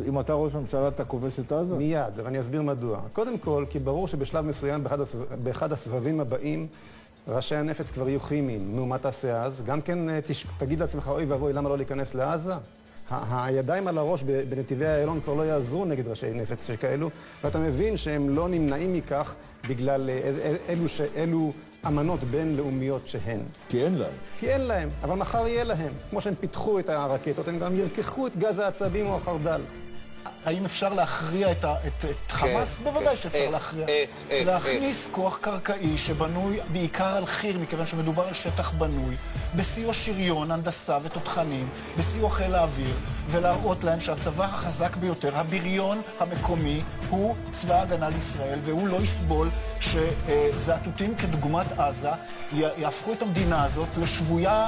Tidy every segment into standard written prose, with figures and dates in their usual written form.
אם אתה ראש ממשלה, אתה כובש את עזה? מיד, ואני אסביר מדוע. קודם כל, כי ברור שבשלב מסוים, באחד הסבבים הבאים, ראשי הנפץ כבר יהיו כימיים. נו, מה תעשה אז? גם כן תגיד לעצמך, אוי ואבוי, למה לא להיכנס לעזה? הידיים על הראש בנתיבי האיילון כבר לא יעזרו נגד ראשי נפץ שכאלו, ואתה מבין שהם לא נמנעים מכך בגלל אלו אמנות בינלאומיות שהן. כי אין להם. כי אין להם, אבל מחר יהיה להם. כמו שהם פיתחו את הרקטות, הם גם ירקחו את גז העצבים או החרדל. האם אפשר להכריע את חמאס? בוודאי שאפשר להכריע. להכניס כוח קרקעי שבנוי בעיקר על חיר, מכיוון שמדובר על שטח בנוי, בסיוע שריון, הנדסה ותותחנים, בסיוע חיל האוויר, ולהראות להם שהצבא החזק ביותר, הבריון המקומי, הוא צבא הגנה לישראל, והוא לא יסבול שזעתותים כדוגמת עזה יהפכו את המדינה הזאת לשבויה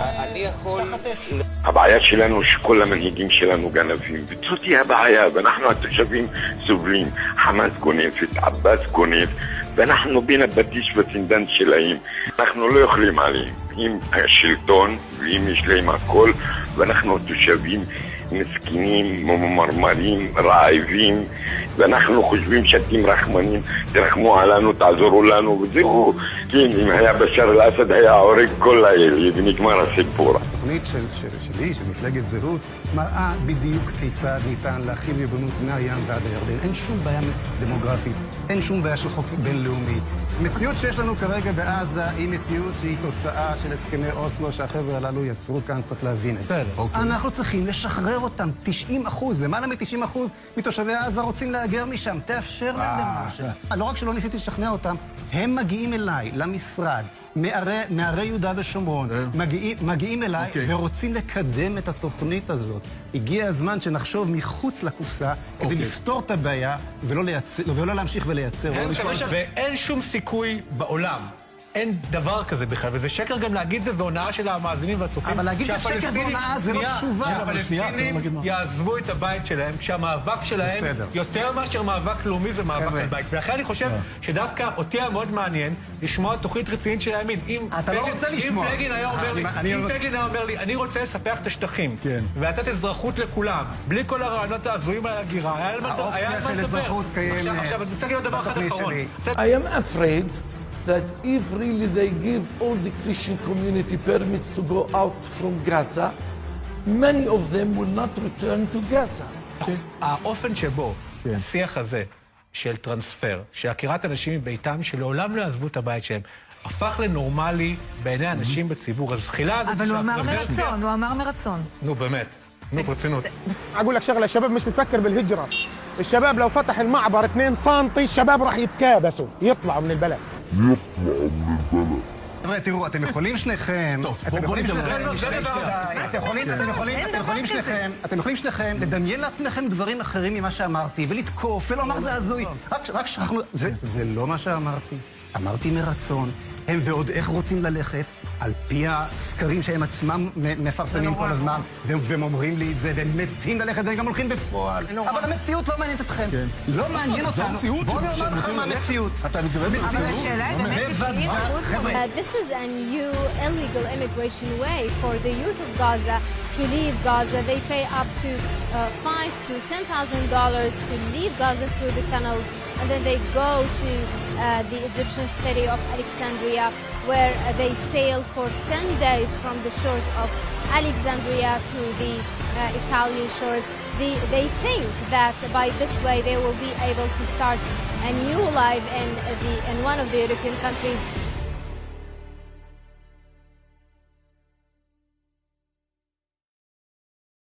תחת אש. הבעיה שלנו שכל המנהיגים שלנו גנבים, וזאת היא הבעיה, ואנחנו התושבים סובלים. חמאס גונבת, עבאס גונב, ואנחנו בין הבטיש והצנדן שלהם. אנחנו לא יכולים עליהם, עם השלטון ועם יש להם הכל, ואנחנו התושבים מסכנים, ממרמרים, רעבים, ואנחנו חושבים שאתם רחמנים, תרחמו עלינו, תעזרו לנו, וזהו. כן, אם היה בשאר אל-אסד היה עורג כל האלה, ונגמר הסיפור. התוכנית שלי, של מפלגת זהות, מראה בדיוק כיצד ניתן להכיל ריבונות מהים ועד הירדן. אין שום בעיה דמוגרפית, אין שום בעיה של חוק בינלאומי. המציאות שיש לנו כרגע בעזה היא מציאות שהיא תוצאה של הסכמי אוסלו שהחבר'ה הללו יצרו כאן, צריך להבין את זה. אנחנו צריכים לשחרר אותם, 90%, למעלה מ-90% מתושבי עזה רוצים להגר משם, תאפשר להם למשל. לא רק שלא ניסיתי לשכנע אותם, הם מגיעים אליי, למשרד, מערי יהודה ושומרון, מגיעים אליי ורוצים לקדם את התוכנית הזאת. הגיע הזמן שנחשוב מחוץ לקופסה כדי לפתור את הבעיה ולא להמשיך ולייצר. ואין שום סיכוי בעולם. אין דבר כזה בכלל, וזה שקר גם להגיד זה והונאה של המאזינים והצופים. אבל להגיד זה שקר והונאה זה לא תשובה. שהפלסטינים יעזבו את הבית שלהם, כשהמאבק שלהם יותר מאשר מאבק לאומי זה מאבק על בית. ולכן אני חושב שדווקא אותי היה מאוד מעניין לשמוע תוכנית רצינית של הימין. אתה לא רוצה לשמוע. אם פלגין היה אומר לי, אני רוצה לספח את השטחים, ולתת אזרחות לכולם, בלי כל הרעיונות ההזויים על הגירה, היה האופציה של אזרחות קיימת. עכשיו, אני רוצה להגיד עוד דבר אחד אחרון. I am afraid that if really they give all the Christian community permits to go out from Gaza, many of them will not return to Gaza. האופן שבו השיח הזה של טרנספר, שעקירת אנשים מביתם שלעולם לא יעזבו את הבית שלהם, הפך לנורמלי בעיני אנשים בציבור. הזחילה הזאת... אבל הוא אמר מרצון, נו באמת, נו ברצינות. أقول لك شغلة الشباب مش بتفكر بالهجرة. الشباب لو فتح المعبر 2 سنتي الشباب راح يتكابسوا يطلعوا من البلد. תראו, אתם יכולים שניכם, אתם יכולים שניכם לדמיין לעצמכם דברים אחרים ממה שאמרתי ולתקוף ולומר זה הזוי. רק שכחנו, זה לא מה שאמרתי. אמרתי מרצון. הם ועוד איך רוצים ללכת, על פי הסקרים שהם עצמם מפרסמים כל הזמן, והם אומרים לי את זה, והם מתים ללכת, והם גם הולכים בפועל. אבל המציאות לא מעניינת אתכם. לא מעניין אותנו. בואו נאמר לכם מה המציאות. אתה מתכוון מציאות? This is a new illegal immigration way for the youth of Gaza to leave Gaza. They pay up to $5,000 to $10,000 to leave Gaza through the tunnels, and then they go to the Egyptian city of Alexandria, where they sail for 10 days from the shores of Alexandria to the Italian shores. They think that by this way they will be able to start a new life in one of the European countries.